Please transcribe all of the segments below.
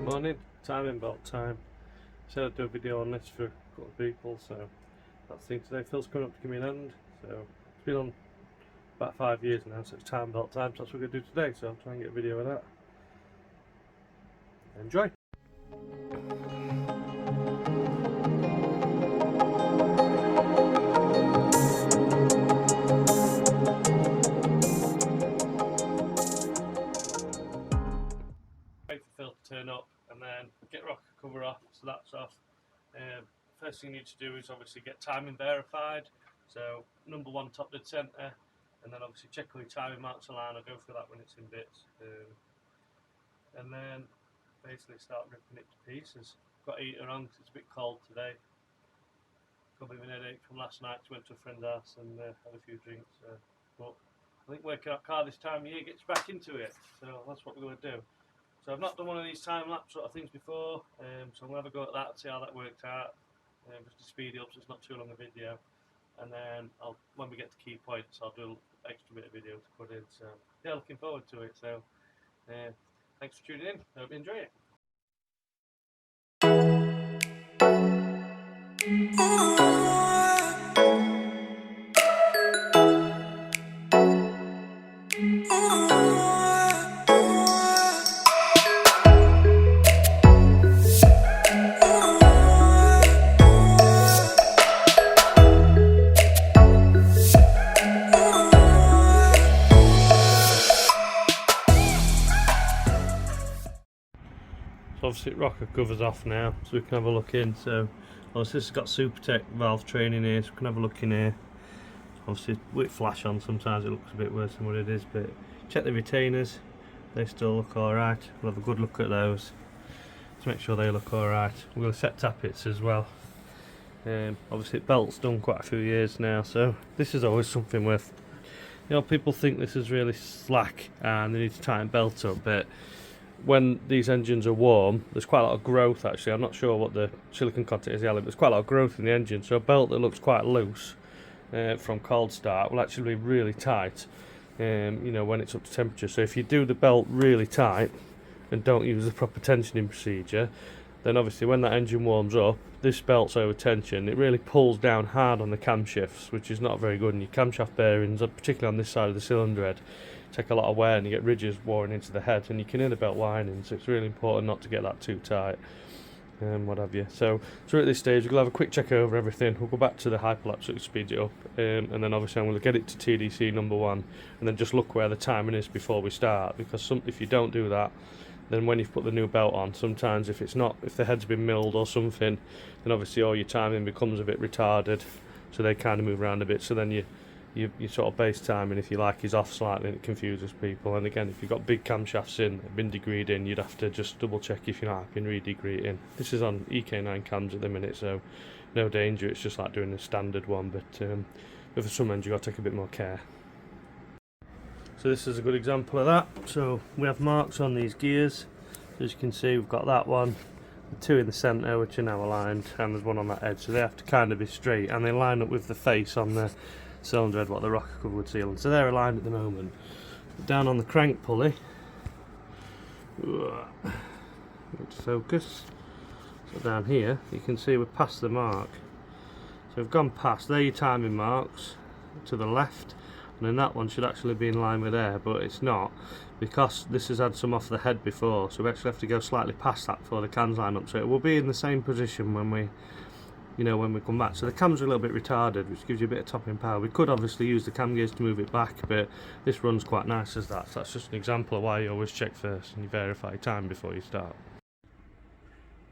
Morning, timing belt time. Said I'd do a video on this for a couple of people, so that's the thing today. Phil's coming up to give me an end, so it's been on about 5 years now, so it's time belt time, so that's what we're going to do today, so I'll try and get a video of that. Enjoy! Wait for Phil to turn up and then get rocker cover off, so that's off. First thing you need to do is obviously get timing verified, so number 1 top dead centre, and then obviously check all your timing marks align. I'll go through that when it's in bits, and then basically start ripping it to pieces. Got a heater on because it's a bit cold today. Got a bit of an headache from last night, went to a friend's house and had a few drinks, but I think working out car this time of year gets back into it, so that's what we're going to do. So I've not done one of these time lapse sort of things before, so I'm going to have a go at that and see how that worked out, just to speed it up so it's not too long a video. And then when we get to key points, I'll do an extra bit of video to put in. So yeah, looking forward to it. So thanks for tuning in. I hope you enjoy it. Obviously rocker covers off now, so we can have a look in. So obviously this has got Supertech valve training here, so we can have a look in here. Obviously with flash on sometimes it looks a bit worse than what it is, but check the retainers, they still look alright. We'll have a good look at those to make sure they look alright. We're going to set tappets as well. Obviously the belt's done quite a few years now, so this is always something worth, you know, people think this is really slack and they need to tighten belt up, but when these engines are warm, there's quite a lot of growth actually. I'm not sure what the silicon content is, but there's quite a lot of growth in the engine, so a belt that looks quite loose from cold start will actually be really tight, you know, when it's up to temperature. So if you do the belt really tight and don't use the proper tensioning procedure, then obviously when that engine warms up, this belt's over tension, it really pulls down hard on the camshafts, which is not very good, and your camshaft bearings, particularly on this side of the cylinder head, take a lot of wear and you get ridges worn into the head and you can hear the belt whining, so it's really important not to get that too tight and what have you. So at this stage we'll have a quick check over everything. We'll go back to the hyperlapse so it speeds it up, and then obviously I'm going to get it to TDC number 1 and then just look where the timing is before we start, because if you don't do that, then when you've put the new belt on, sometimes if the head's been milled or something, then obviously all your timing becomes a bit retarded, so they kind of move around a bit, so then you sort of base timing, if you like, is off slightly and it confuses people. And again, if you've got big camshafts in, been degreed in, you'd have to just double check if you're not happy and re-degree it in. This is on EK9 cams at the minute, so no danger, it's just like doing a standard one, but for some ends you've got to take a bit more care. So this is a good example of that. So we have marks on these gears, so as you can see we've got that one, the 2 in the centre which are now aligned, and there's one on that edge, so they have to kind of be straight and they line up with the face on the cylinder head, what the rocker cover would seal on. So they're aligned at the moment. Down on the crank pulley, to focus, so down here you can see we're past the mark, so we've gone past, there your timing marks to the left, and then that one should actually be in line with there, but it's not, because this has had some off the head before, so we actually have to go slightly past that before the cams line up, so it will be in the same position when we come back. So the cams are a little bit retarded, which gives you a bit of topping power. We could obviously use the cam gears to move it back, but this runs quite nice as that, so that's just an example of why you always check first and you verify time before you start.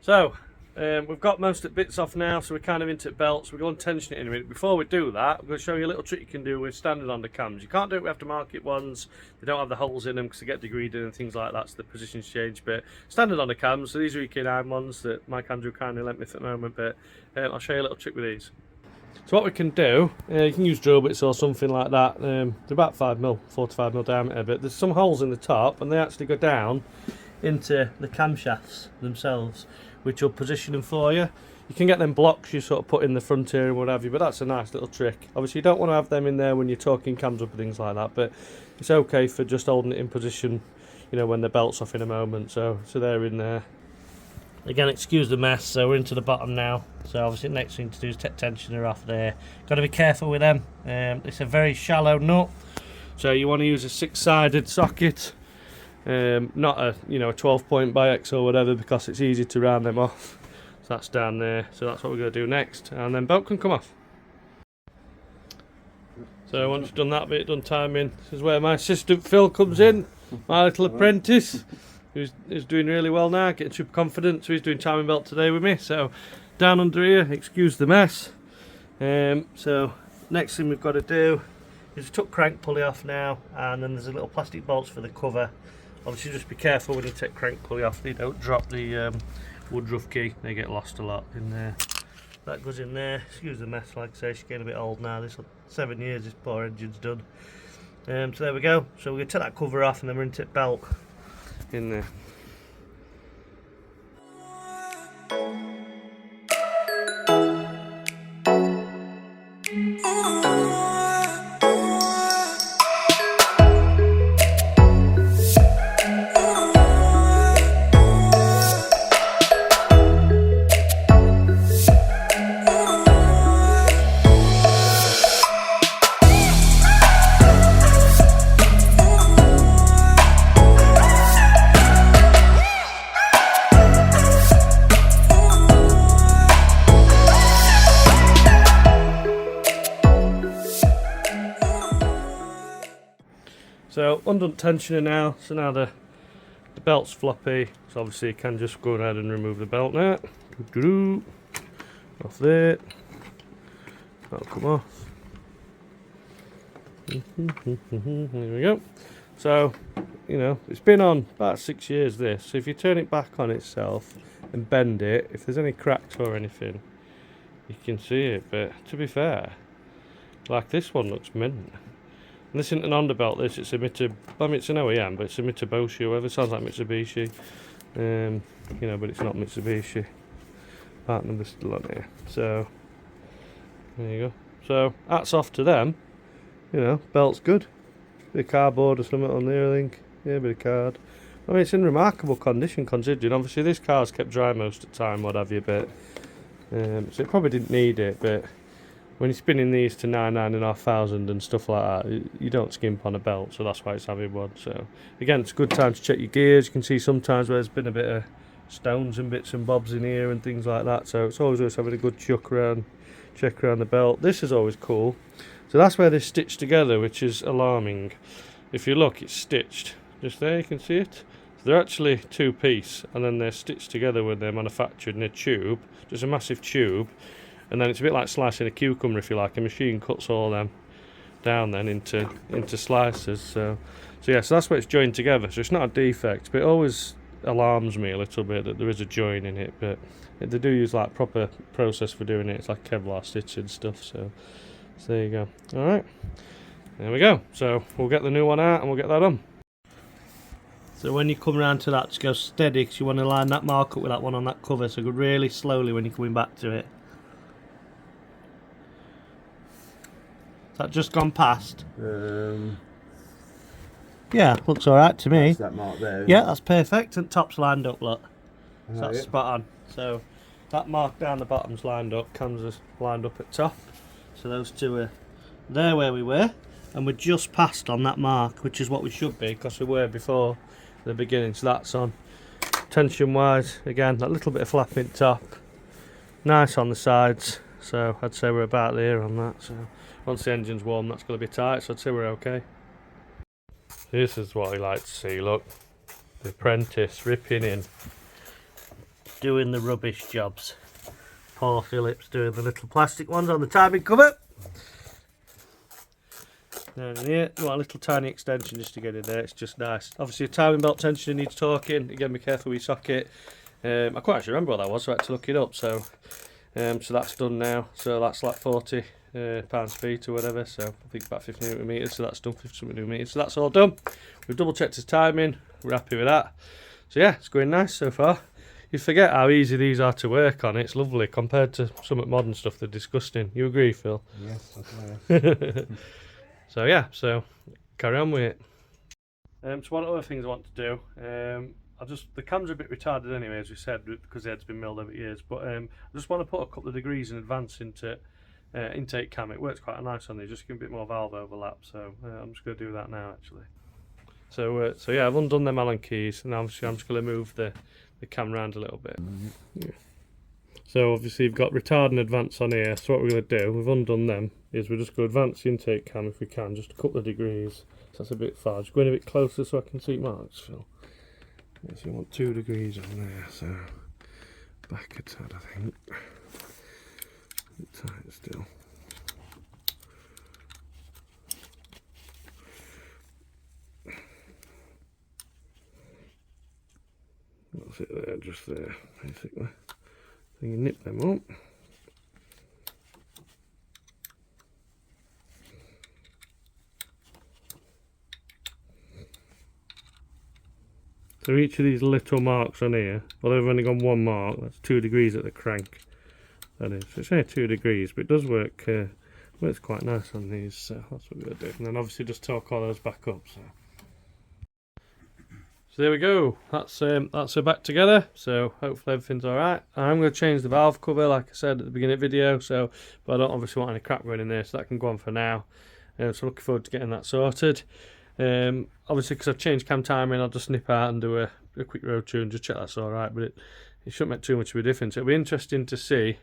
So we've got most of the bits off now, so we're kind of into belts. We're going to tension it in a minute. Before we do that, I'm going to show you a little trick you can do with standard undercams. You can't do it with aftermarket ones, they don't have the holes in them because they get degreed in and things like that, so the positions change. But standard undercams, so these are EK9 ones that Mike Andrew kindly lent me at the moment, but I'll show you a little trick with these. So what we can do, you can use drill bits or something like that, they're about 5mm, 4 to 5mm diameter, but there's some holes in the top and they actually go down into the camshafts themselves, which will position them for you. You can get them blocks you sort of put in the front here and what have you, but that's a nice little trick. Obviously you don't want to have them in there when you're torquing cams up and things like that, but it's okay for just holding it in position, you know, when the belt's off in a moment. So they're in there. Again, excuse the mess, so we're into the bottom now. So obviously the next thing to do is take tensioner off there. Got to be careful with them. It's a very shallow nut, so you want to use a 6-sided socket, not a, you know, a 12-point biax or whatever, because it's easy to round them off. So that's down there. So that's what we're going to do next, and then belt can come off. So once you've done that bit, done timing, this is where my assistant Phil comes in, my little apprentice, who's doing really well now, getting super confident. So he's doing timing belt today with me. So down under here, excuse the mess. So next thing we've got to do is tuck crank pulley off now, and then there's a little plastic bolts for the cover. Obviously just be careful when you take crank pulley off, they don't drop the woodruff key, they get lost a lot in there. That goes in there. Excuse the mess, like I say, she's getting a bit old now. This 7 years this poor engine's done. So there we go. So we're going to take that cover off, and then we're going to take belt in there. So undone tensioner now, so now the belt's floppy, so obviously you can just go ahead and remove the belt now. Off there, that'll come off. There we go. So, you know, it's been on about 6 years this, so if you turn it back on itself and bend it, if there's any cracks or anything, you can see it. But to be fair, like this one looks mint. And this isn't an underbelt, this, it's a I mean, it's an OEM, but it's a Mitsubishi, or whatever, it sounds like Mitsubishi. You know, but it's not Mitsubishi. Part number's still on here. So, there you go. So, hats off to them. You know, belt's good. Bit of cardboard or something on there, I think. Yeah, a bit of card. I mean, it's in remarkable condition considering. Obviously, this car's kept dry most of the time, what have you, but... so it probably didn't need it, but... When you're spinning these to 9,500 and stuff like that, you don't skimp on a belt, so that's why it's having one. So again, it's a good time to check your gears. You can see sometimes where there's been a bit of stones and bits and bobs in here and things like that. So it's always worth having a good check around the belt. This is always cool. So that's where they're stitched together, which is alarming. If you look, it's stitched. Just there, you can see it. So they're actually two-piece, and then they're stitched together when they're manufactured in a tube. Just a massive tube. And then it's a bit like slicing a cucumber, if you like. A machine cuts all them down then into slices. So yeah, so that's where it's joined together. So it's not a defect, but it always alarms me a little bit that there is a join in it. But they do use like proper process for doing it. It's like Kevlar stitching stuff. So there you go. All right, there we go. So we'll get the new one out and we'll get that on. So when you come around to that, just go steady, because you want to line that mark up with that one on that cover. So go really slowly when you're coming back to it. That just gone past? Yeah, looks alright to me. That's that mark there. Yeah, that's perfect. And top's lined up, look. So that's yeah. spot on. So that mark down the bottom's lined up, cams are lined up at top. So those two are there where we were. And we're just past on that mark, which is what we should be, because we were before the beginning. So that's on. Tension wise, again, that little bit of flapping top. Nice on the sides. So I'd say we're about there on that. So once the engine's warm, that's going to be tight, so I'd say we're okay. This is what I like to see, look. The apprentice ripping in. Doing the rubbish jobs. Paul Phillips doing the little plastic ones on the timing cover. Down in here, you want a little tiny extension just to get in there, it's just nice. Obviously a timing belt tensioner needs torquing, again be careful with your socket. I can't actually remember what that was, so I had to look it up, so that's done now. So that's like 40 pounds feet or whatever, so I think about 50 Newton meters, so that's done 50 Newton meters. So that's all done. We've double checked his timing, we're happy with that. So yeah, it's going nice so far. you forget how easy these are to work on. It's lovely compared to some modern stuff. They're disgusting. You agree, Phil? Yes, that's nice. So yeah, so carry on with it. So one other things I want to do, the cam's are a bit retarded anyway, as we said, because the head's been milled over years, but I just want to put a couple of degrees in advance into intake cam. It works quite nice on these, just give a bit more valve overlap, so I'm just going to do that now actually. So yeah, I've undone them Allen keys, and obviously I'm just going to move the cam round a little bit. Yeah. So obviously you've got retard and advance on here, so what we're going to do, we've undone them, is we're just going to advance the intake cam if we can, just a couple of degrees. So that's a bit far, just going a bit closer so I can see marks, Phil. Yeah, so you want 2 degrees on there, so back a tad I think. A bit tight still. That's it there, just there, basically. So you nip them up. So each of these little marks on here, although I've only got one mark, that's 2 degrees at the crank. That is, so it's only 2 degrees, but it does work, works quite nice on these, so that's what we're going to do. And then obviously just torque all those back up. So there we go, that's her back together, so hopefully everything's alright. I'm going to change the valve cover like I said at the beginning of the video, but I don't obviously want any crap going in there, so that can go on for now. So looking forward to getting that sorted. Obviously because I've changed cam timing, I'll just nip out and do a quick road tune, just check that's alright, but it shouldn't make too much of a difference. It'll be interesting to see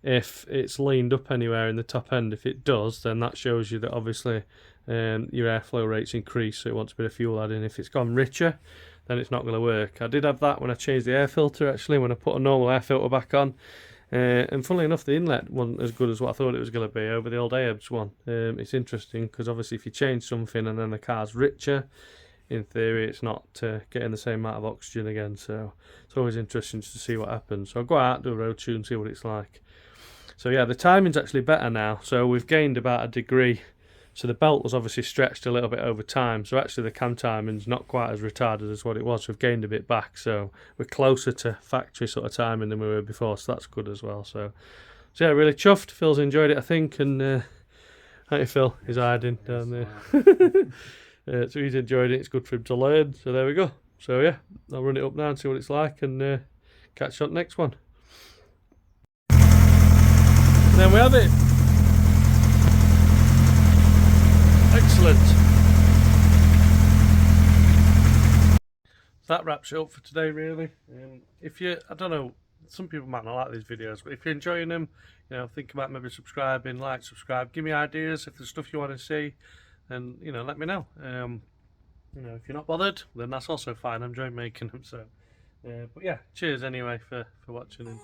if it's leaned up anywhere in the top end. If it does, then that shows you that obviously your airflow rates increase, so it wants a bit of fuel added in. If it's gone richer, then it's not going to work. I did have that when I changed the air filter actually, when I put a normal air filter back on, and funnily enough the inlet wasn't as good as what I thought it was going to be over the old AEBS one. It's interesting because obviously if you change something and then the car's richer, in theory it's not getting the same amount of oxygen again, so it's always interesting to see what happens. So I'll go out, do a road tune, see what it's like. So yeah, the timing's actually better now, so we've gained about 1 degree. So the belt was obviously stretched a little bit over time, so actually the cam timing's not quite as retarded as what it was. We've gained a bit back, so we're closer to factory sort of timing than we were before, so that's good as well. So yeah, really chuffed. Phil's enjoyed it I think, and how Phil is hiding down there. So he's enjoyed it, it's good for him to learn, so there we go. So yeah, I'll run it up now and see what it's like, and catch you on the next one. And then we have it. Excellent. So that wraps it up for today really. If you, I don't know, some people might not like these videos, but if you're enjoying them, you know, think about maybe subscribing, subscribe, give me ideas if there's stuff you want to see, and you know, let me know. You know, if you're not bothered, then that's also fine. I'm enjoying making them, so but yeah, cheers anyway for watching.